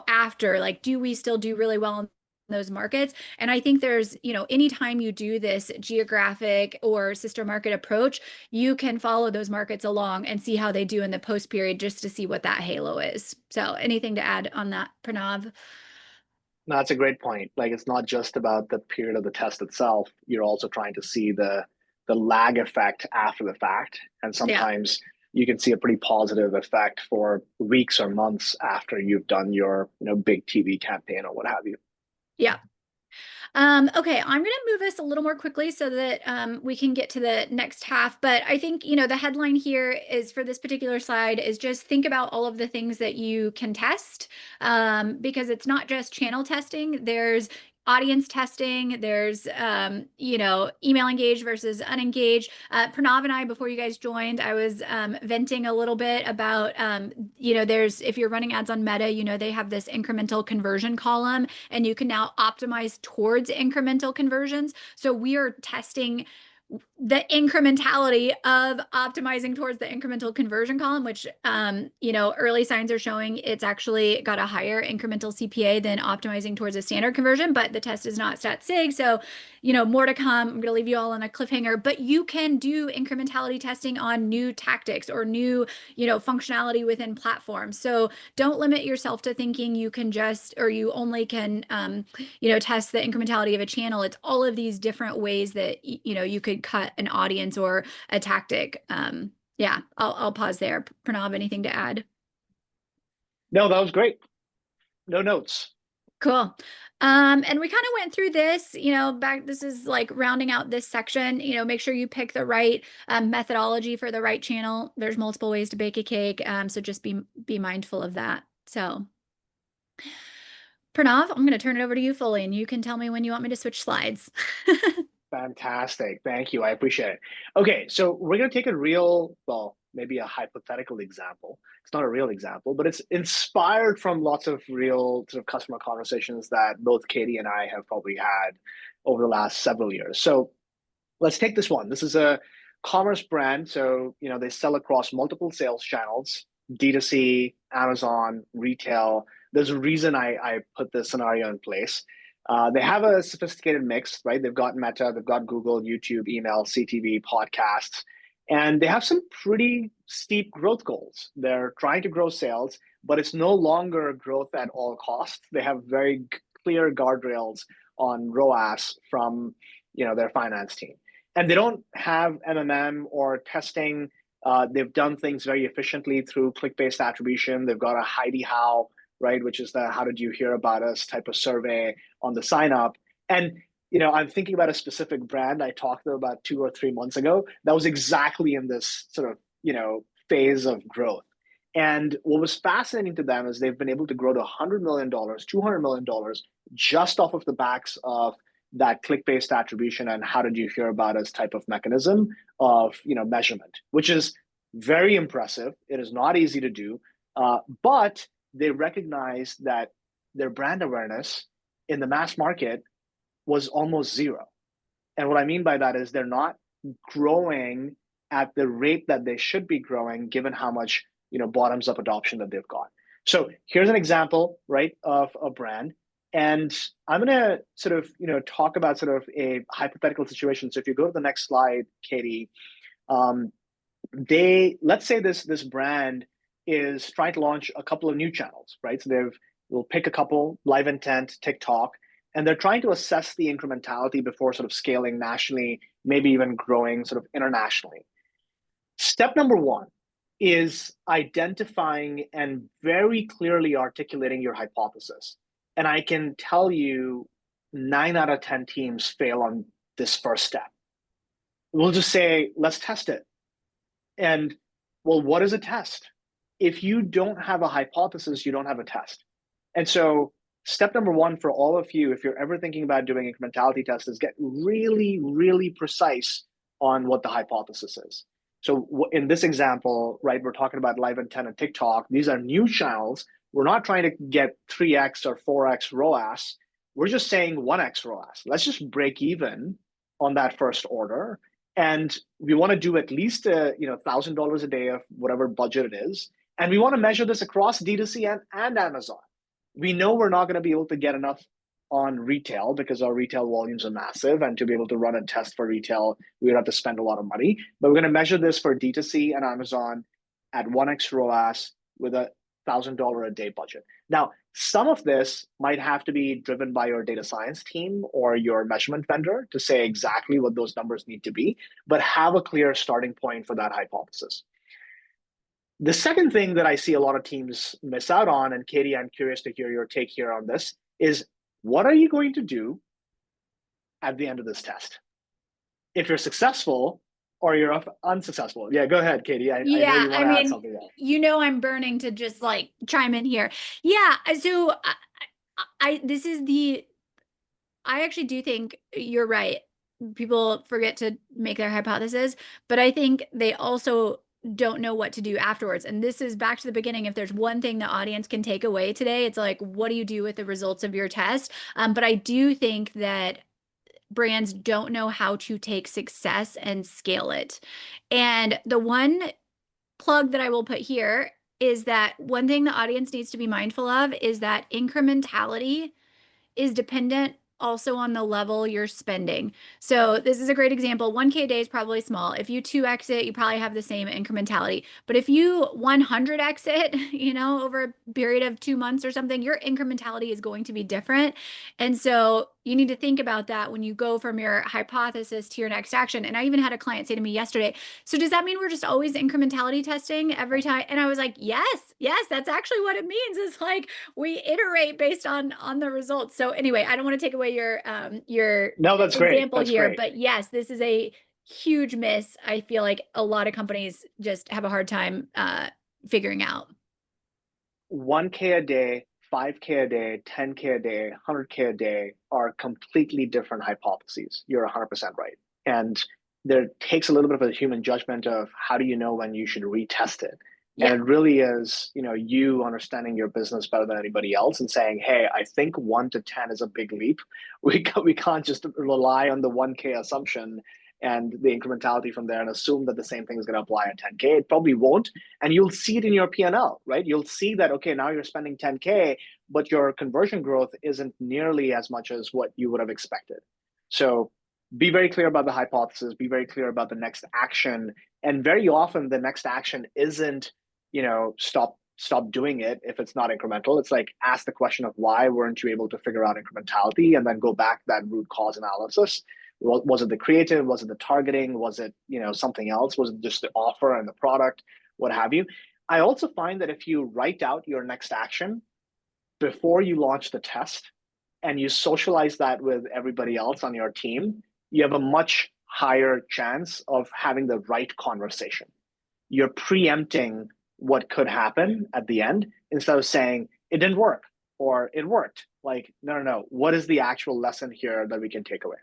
after, like, do we still do really well in those markets? And I think there's, anytime you do this geographic or sister market approach, you can follow those markets along and see how they do in the post period just to see what that halo is. So anything to add on that, Pranav? No, that's a great point. Like, it's not just about the period of the test itself. You're also trying to see the lag effect after the fact. And Yeah. sometimes you can see a pretty positive effect for weeks or months after you've done your big TV campaign or what have you. Yeah. Okay, I'm going to move us a little more quickly so that we can get to the next half. But I think, the headline here is for this particular slide is just think about all of the things that you can test, because it's not just channel testing. There's audience testing, there's email engaged versus unengaged. Pranav and I, before you guys joined, I was venting a little bit about there's, if you're running ads on Meta, they have this incremental conversion column, and you can now optimize towards incremental conversions. So we are testing the incrementality of optimizing towards the incremental conversion column, which, early signs are showing it's actually got a higher incremental CPA than optimizing towards a standard conversion, but the test is not stat sig. So, more to come. I'm going to leave you all on a cliffhanger, but you can do incrementality testing on new tactics or new, functionality within platforms. So don't limit yourself to thinking you can just, or you only can, test the incrementality of a channel. It's all of these different ways that, you could cut an audience or a tactic. Yeah, I'll pause there. Pranav, anything to add? No, that was great. No notes. Cool. And we kind of went through this, this is like rounding out this section, make sure you pick the right methodology for the right channel. There's multiple ways to bake a cake. So just be mindful of that. So Pranav, I'm going to turn it over to you fully, and you can tell me when you want me to switch slides. Fantastic. Thank you. I appreciate it. Okay, so we're going to take a real, well, maybe a hypothetical example. It's not a real example, but it's inspired from lots of real sort of customer conversations that both Katie and I have probably had over the last several years. So let's take this one. This is a commerce brand. So, they sell across multiple sales channels, D2C, Amazon, retail. There's a reason I put this scenario in place. They have a sophisticated mix, right? They've got Meta, they've got Google, YouTube, email, CTV, podcasts, and they have some pretty steep growth goals. They're trying to grow sales, but it's no longer growth at all costs. They have very clear guardrails on ROAS from their finance team. And they don't have MMM or testing. They've done things very efficiently through click-based attribution. They've got a Heidi How, right, which is the how did you hear about us type of survey on the sign up. And I'm thinking about a specific brand I talked about 2 or 3 months ago that was exactly in this sort of phase of growth. And what was fascinating to them is they've been able to grow to $100 million, $200 million just off of the backs of that click-based attribution and how did you hear about us type of mechanism of measurement, which is very impressive. It is not easy to do. But they recognized that their brand awareness in the mass market was almost zero. And what I mean by that is they're not growing at the rate that they should be growing, given how much bottoms up adoption that they've got. So here's an example, right, of a brand. And I'm going to sort of talk about sort of a hypothetical situation. So if you go to the next slide, Katie, let's say this brand is trying to launch a couple of new channels, right? So we'll pick a couple: Live Intent, TikTok, and they're trying to assess the incrementality before sort of scaling nationally, maybe even growing sort of internationally. Step number one is identifying and very clearly articulating your hypothesis. And I can tell you 9 out of 10 teams fail on this first step. We'll just say, let's test it. And well, what is a test? If you don't have a hypothesis, you don't have a test. And so step number one for all of you, if you're ever thinking about doing incrementality tests, is get really, really precise on what the hypothesis is. So in this example, right, we're talking about Live Intent and TikTok. These are new channels. We're not trying to get 3x or 4x ROAS. We're just saying 1x ROAS. Let's just break even on that first order. And we want to do at least $1,000 a day of whatever budget it is. And we want to measure this across D2C and Amazon. We know we're not going to be able to get enough on retail because our retail volumes are massive. And to be able to run a test for retail, we would have to spend a lot of money. But we're going to measure this for D2C and Amazon at 1x ROAS with a $1,000 a day budget. Now, some of this might have to be driven by your data science team or your measurement vendor to say exactly what those numbers need to be, but have a clear starting point for that hypothesis. The second thing that I see a lot of teams miss out on, and Katie, I'm curious to hear your take here on this, is what are you going to do at the end of this test? If you're successful or you're unsuccessful. Yeah, go ahead, Katie. I know you want to add something there. I'm burning to just like chime in here. Yeah, so I actually do think you're right. People forget to make their hypothesis, but I think they also don't know what to do afterwards. And this is back to the beginning. If there's one thing the audience can take away today, it's like, what do you do with the results of your test? But I do think that brands don't know how to take success and scale it. And the one plug that I will put here is that one thing the audience needs to be mindful of is that incrementality is dependent also on the level you're spending. So this is a great example. 1K a day is probably small. If you 2x it, you probably have the same incrementality. But if you 100x it, over a period of 2 months or something, your incrementality is going to be different. And so you need to think about that when you go from your hypothesis to your next action. And I even had a client say to me yesterday, so does that mean we're just always incrementality testing every time? And I was like, yes, that's actually what it means. It's like we iterate based on the results. So anyway, I don't want to take away your no, that's example great. That's here, great. but yes, this is a huge miss. I feel like a lot of companies just have a hard time figuring out. 1K a day, 5K a day, 10K a day, 100K a day are completely different hypotheses. You're 100% right. And there takes a little bit of a human judgment of how do you know when you should retest it. Yeah. And it really is, you understanding your business better than anybody else and saying, hey, I think 1 to 10 is a big leap. We can't just rely on the 1K assumption and the incrementality from there and assume that the same thing is going to apply at 10K. It probably won't. And you'll see it in your P&L, right? You'll see that, okay, now you're spending 10K, but your conversion growth isn't nearly as much as what you would have expected. So be very clear about the hypothesis, be very clear about the next action. And very often the next action isn't, stop doing it if it's not incremental. It's like, ask the question of why weren't you able to figure out incrementality, and then go back to that root cause analysis. Was it the creative? Was it the targeting? Was it, something else? Was it just the offer and the product, what have you? I also find that if you write out your next action before you launch the test and you socialize that with everybody else on your team, you have a much higher chance of having the right conversation. You're preempting what could happen at the end instead of saying it didn't work or it worked. Like, no. What is the actual lesson here that we can take away?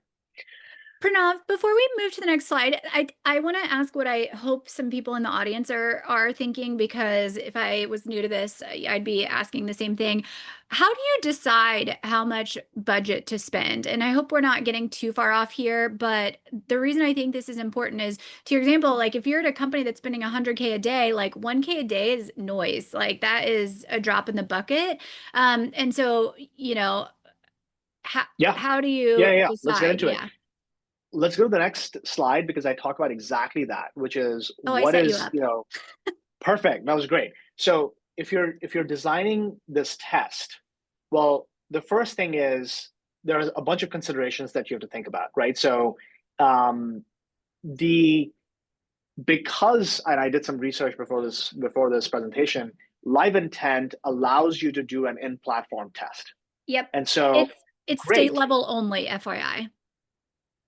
Pranav, before we move to the next slide, I want to ask what I hope some people in the audience are thinking, because if I was new to this, I'd be asking the same thing. How do you decide how much budget to spend? And I hope we're not getting too far off here, but the reason I think this is important is, to your example, like if you're at a company that's spending 100K a day, like 1K a day is noise. Like that is a drop in the bucket. And so, Yeah, how do yeah, you yeah. Let's get decide? into it. Yeah. Let's go to the next slide because I talk about exactly that, which is Oh, I what set you is, up. perfect. That was great. So if you're designing this test, well, the first thing is there's a bunch of considerations that you have to think about, right? So um, the because and I did some research before this presentation, live intent allows you to do an in-platform test. Yep. And so It's state great. level only, FYI.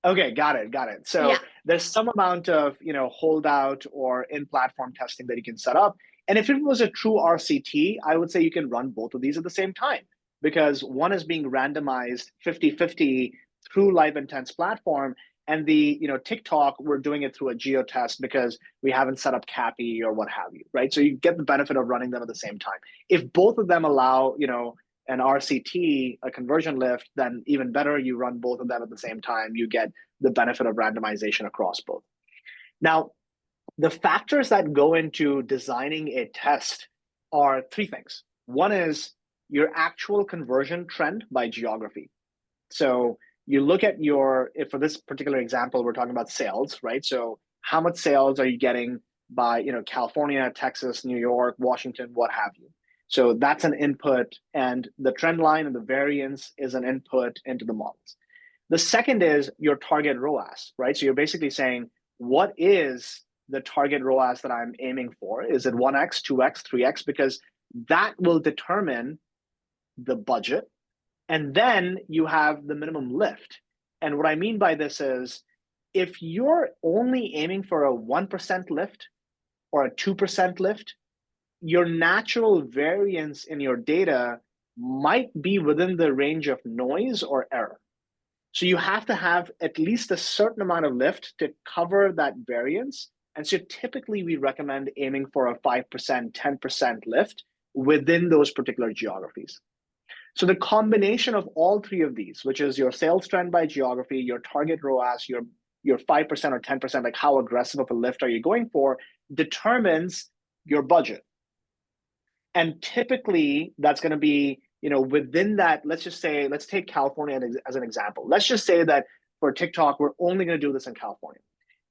Okay, got it, got it. So Yeah. there's some amount of, holdout or in-platform testing that you can set up. And if it was a true RCT, I would say you can run both of these at the same time, because one is being randomized 50-50 through Live Intent's platform. And the, TikTok, we're doing it through a geo test because we haven't set up CAPI or what have you, right? So you get the benefit of running them at the same time. If both of them allow, an RCT, a conversion lift, then even better, you run both of them at the same time. You get the benefit of randomization across both. Now, the factors that go into designing a test are three things. One is your actual conversion trend by geography. So you look at if for this particular example, we're talking about sales, right? So how much sales are you getting by, California, Texas, New York, Washington, what have you? So that's an input, and the trend line and the variance is an input into the models. The second is your target ROAS, right? So you're basically saying, what is the target ROAS that I'm aiming for? Is it 1x, 2x, 3x? Because that will determine the budget. And then you have the minimum lift. And what I mean by this is, if you're only aiming for a 1% lift or a 2% lift, your natural variance in your data might be within the range of noise or error. So you have to have at least a certain amount of lift to cover that variance. And so typically we recommend aiming for a 5%, 10% lift within those particular geographies. So the combination of all three of these, which is your sales trend by geography, your target ROAS, your 5% or 10%, like how aggressive of a lift are you going for, determines your budget. And typically that's going to be, within that, let's take California as an example. Let's just say that for TikTok, we're only going to do this in California.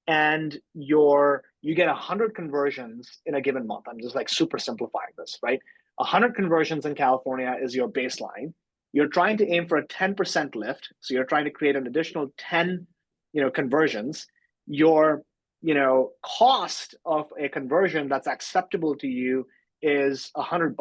And you get 100 conversions in a given month. I'm just like super simplifying this, right? 100 conversions in California is your baseline. You're trying to aim for a 10% lift. So you're trying to create an additional 10, conversions. Your, cost of a conversion that's acceptable to you is $100.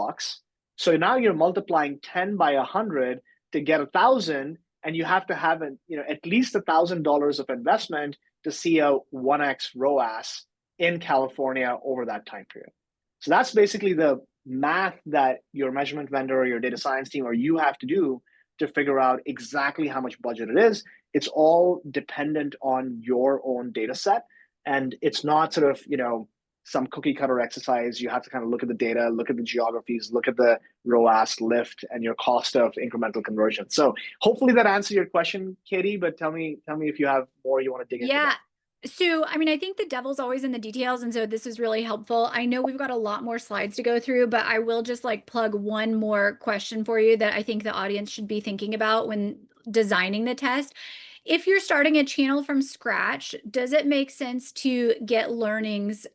So now you're multiplying 10 by 100 to get 1,000, and you have to have at least $1,000 of investment to see a 1x ROAS in California over that time period. So that's basically the math that your measurement vendor or your data science team or you have to do to figure out exactly how much budget it is. It's all dependent on your own data set. And it's not sort of, some cookie cutter exercise. You have to kind of look at the data, look at the geographies, look at the ROAS lift and your cost of incremental conversion. So hopefully that answers your question, Katie, but tell me if you have more you want to dig into. Yeah. So, I mean, I think the devil's always in the details. And so this is really helpful. I know we've got a lot more slides to go through, but I will just like plug one more question for you that I think the audience should be thinking about when designing the test. If you're starting a channel from scratch, does it make sense to get learnings,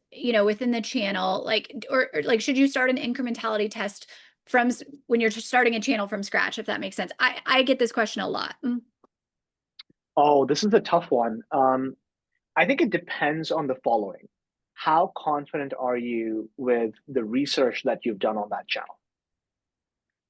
within the channel? Or like, should you start an incrementality test from when you're starting a channel from scratch, if that makes sense? I get this question a lot. Oh, this is a tough one. I think it depends on the following. How confident are you with the research that you've done on that channel?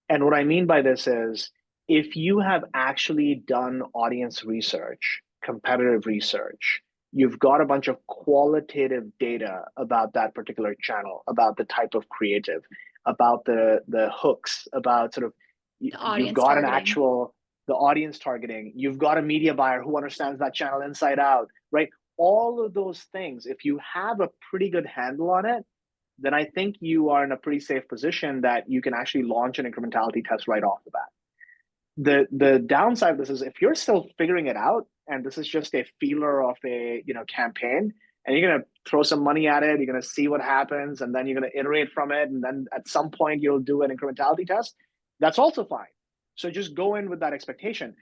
And what I mean by this is, if you have actually done audience research, competitive research, you've got a bunch of qualitative data about that particular channel, about the type of creative, about the hooks, about sort of, you've got targeting. an actual, the audience targeting. You've got a media buyer who understands that channel inside out, right? All of those things, if you have a pretty good handle on it, then I think you are in a pretty safe position that you can actually launch an incrementality test right off the bat. The downside of this is if you're still figuring it out and this is just a feeler of a campaign, and you're going to throw some money at it, you're going to see what happens, and then you're going to iterate from it, and then at some point you'll do an incrementality test, that's also fine. So just go in with that expectation.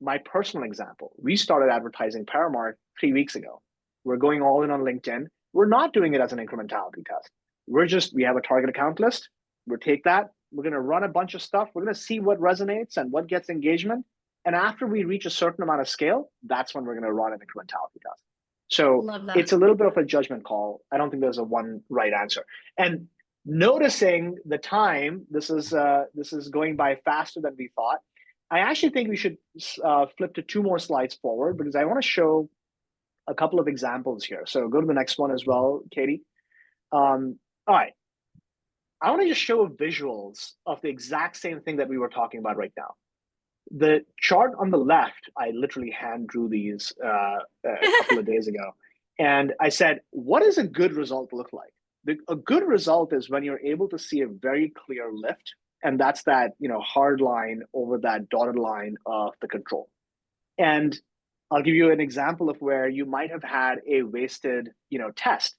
My personal example, we started advertising Paramart 3 weeks ago. We're going all in on LinkedIn. We're not doing it as an incrementality test. We have a target account list. We'll take that. We're going to run a bunch of stuff. We're going to see what resonates and what gets engagement. And after we reach a certain amount of scale, that's when we're going to run an incrementality test. So it's a little bit of a judgment call. I don't think there's a one right answer. And noticing the time, this is going by faster than we thought. I actually think we should flip to 2 more slides forward because I want to show a couple of examples here. So go to the next one as well, Katie. All right. I want to just show visuals of the exact same thing that we were talking about right now. The chart on the left, I literally hand drew these a couple of days ago. And I said, what does a good result look like? A good result is when you're able to see a very clear lift. And that's that hard line over that dotted line of the control. And I'll give you an example of where you might have had a wasted test.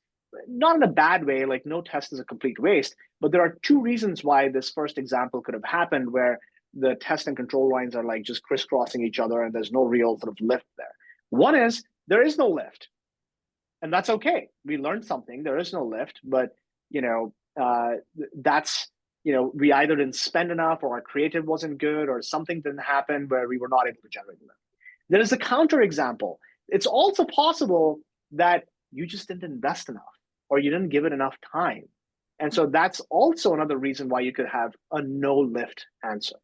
Not in a bad way, like no test is a complete waste, but there are 2 reasons why this first example could have happened where the test and control lines are like just crisscrossing each other and there's no real sort of lift there. One is there is no lift, and that's okay. We learned something. There is no lift, but that's we either didn't spend enough or our creative wasn't good or something didn't happen where we were not able to generate lift. There is a counter example. It's also possible that you just didn't invest enough or you didn't give it enough time. And so that's also another reason why you could have a no lift answer.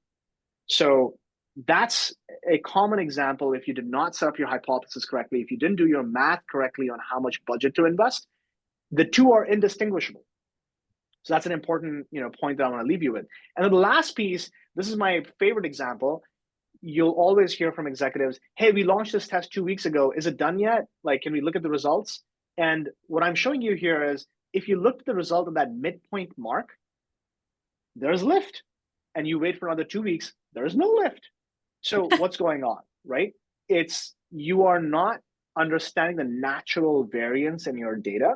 So that's a common example. If you did not set up your hypothesis correctly, if you didn't do your math correctly on how much budget to invest, the 2 are indistinguishable. So that's an important point that I want to leave you with. And then the last piece, this is my favorite example. You'll always hear from executives, hey, we launched this test 2 weeks ago. Is it done yet? Like, can we look at the results? And what I'm showing you here is if you look at the result of that midpoint mark, there's lift. And you wait for another 2 weeks, there's no lift. So what's going on, right? It's you are not understanding the natural variance in your data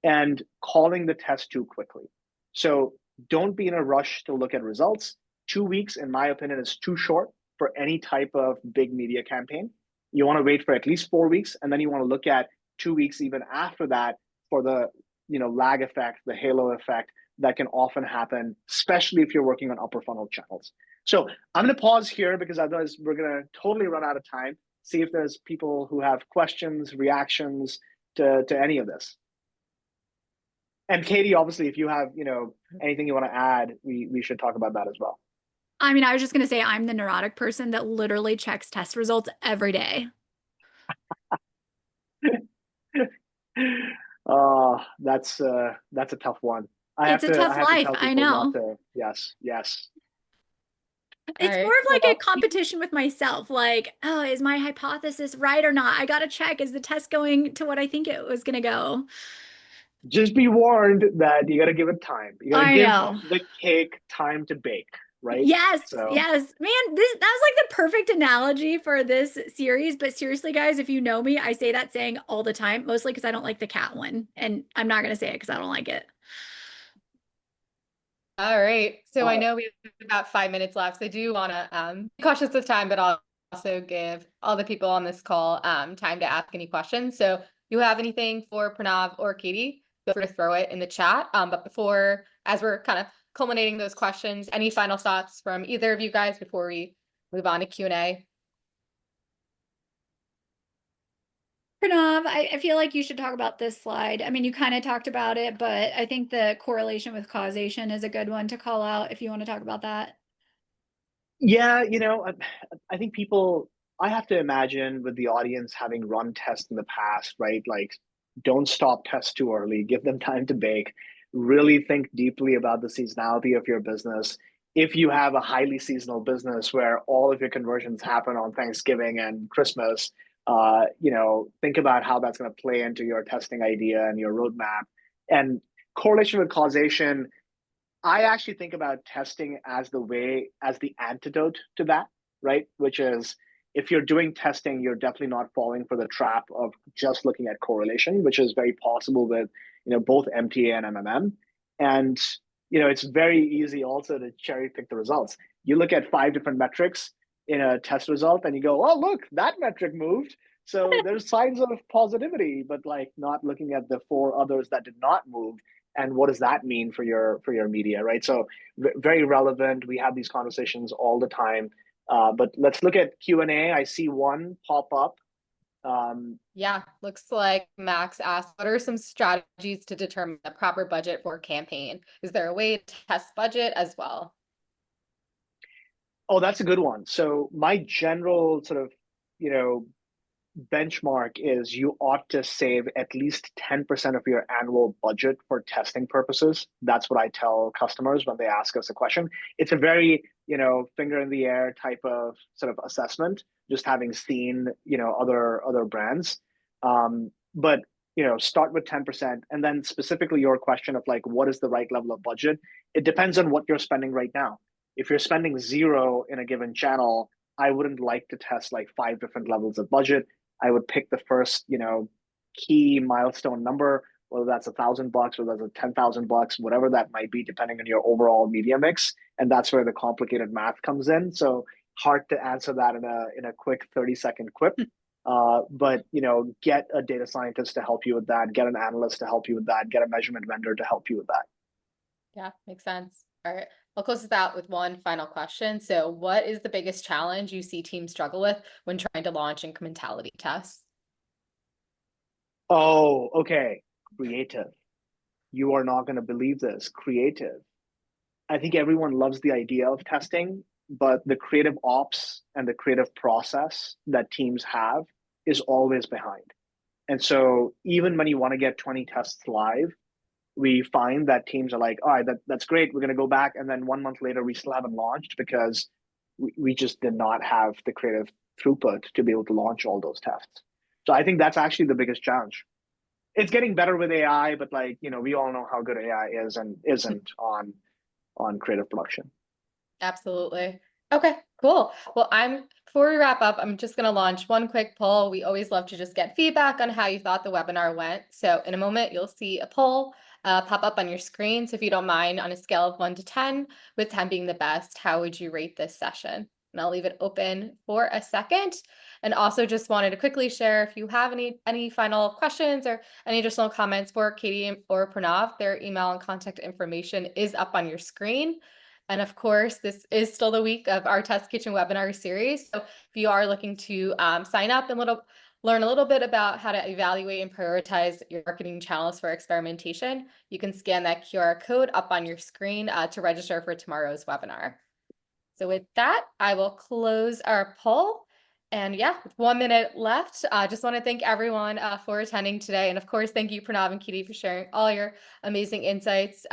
and calling the test too quickly. So don't be in a rush to look at results. 2 weeks, in my opinion, is too short for any type of big media campaign. You want to wait for at least 4 weeks, and then you want to look at 2 weeks even after that for the lag effect, the halo effect that can often happen, especially if you're working on upper funnel channels. So I'm going to pause here because otherwise we're going to totally run out of time. See if there's people who have questions, reactions to any of this. And Katie, obviously, if you have anything you want to add, we should talk about that as well. I mean, I was just going to say I'm the neurotic person that literally checks test results every day. That's a tough one. It's a tough life. I know. Yes. It's more of like a competition with myself. Like, oh, is my hypothesis right or not? I got to check. Is the test going to what I think it was going to go? Just be warned that you got to give it time. You got to give know. the cake time to bake, right? Yes. Yes. Man, that was like the perfect analogy for this series. But seriously, guys, if you know me, I say that saying all the time, mostly because I don't like the cat one. And I'm not going to say it because I don't like it. All right. So I know we have about 5 minutes left. So I do want to be cautious of time, but I'll also give all the people on this call time to ask any questions. So if you have anything for Pranav or Katie, feel free to throw it in the chat. But before, as we're kind of culminating those questions, any final thoughts from either of you guys before we move on to Q&A? Pranav, I feel like you should talk about this slide. I mean, you kind of talked about it, but I think the correlation with causation is a good one to call out if you want to talk about that. Yeah, I think I have to imagine with the audience having run tests in the past, right? Like, don't stop tests too early, give them time to bake, really think deeply about the seasonality of your business. if you have a highly seasonal business where all of your conversions happen on Thanksgiving and Christmas, think about how that's going to play into your testing idea and your roadmap. And correlation with causation, I actually think about testing as the antidote to that, right? Which is, if you're doing testing, you're definitely not falling for the trap of just looking at correlation, which is very possible with, both MTA and MMM. And, it's very easy also to cherry pick the results. You look at 5 different metrics in a test result and you go, oh, look, that metric moved. So there's signs of positivity, but like not looking at the 4 others that did not move, and what does that mean for your media, right? So very relevant. We have these conversations all the time. But let's look at Q&A. I see one pop up. Yeah, looks like Max asked, what are some strategies to determine the proper budget for a campaign? Is there a way to test budget as well? Oh, that's a good one. So my general sort of, benchmark is you ought to save at least 10% of your annual budget for testing purposes. That's what I tell customers when they ask us a question. It's a very, finger in the air type of sort of assessment, just having seen, other brands. But, start with 10%. And then specifically your question of like, what is the right level of budget? It depends on what you're spending right now. If you're spending 0 in a given channel, I wouldn't like to test like 5 different levels of budget. I would pick the first, key milestone number, whether that's $1,000, whether that's $10,000, whatever that might be, depending on your overall media mix. And that's where the complicated math comes in. So hard to answer that in a quick 30-second quip. But get a data scientist to help you with that, get an analyst to help you with that, get a measurement vendor to help you with that. Yeah, makes sense. All right. I'll close this out with one final question. So what is the biggest challenge you see teams struggle with when trying to launch incrementality tests? Oh, okay. Creative. You are not going to believe this. Creative. I think everyone loves the idea of testing, but the creative ops and the creative process that teams have is always behind. And so even when you want to get 20 tests live, we find that teams are like, all right, that's great. We're going to go back. And then 1 month later, we still haven't launched because we just did not have the creative throughput to be able to launch all those tests. So I think that's actually the biggest challenge. It's getting better with AI, but we all know how good AI is and isn't on creative production. Absolutely. Okay, cool. Well, before we wrap up, I'm just going to launch one quick poll. We always love to just get feedback on how you thought the webinar went. So in a moment, you'll see a poll pop up on your screen. So if you don't mind, on a scale of 1 to 10, with 10 being the best, how would you rate this session? And I'll leave it open for a second. And also just wanted to quickly share, if you have any final questions or any additional comments for Katie or Pranav, their email and contact information is up on your screen. And of course, this is still the week of our Test Kitchen webinar series. So if you are looking to sign up and learn a little bit about how to evaluate and prioritize your marketing channels for experimentation, you can scan that QR code up on your screen to register for tomorrow's webinar. So with that, I will close our poll. And yeah, with 1 minute left, I just want to thank everyone for attending today. And of course, thank you, Pranav and Kitty, for sharing all your amazing insights.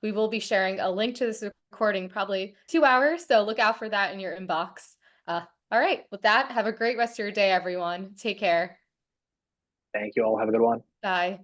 We will be sharing a link to this recording probably 2 hours, so look out for that in your inbox. All right, with that, have a great rest of your day, everyone. Take care. Thank you all. Have a good one. Bye.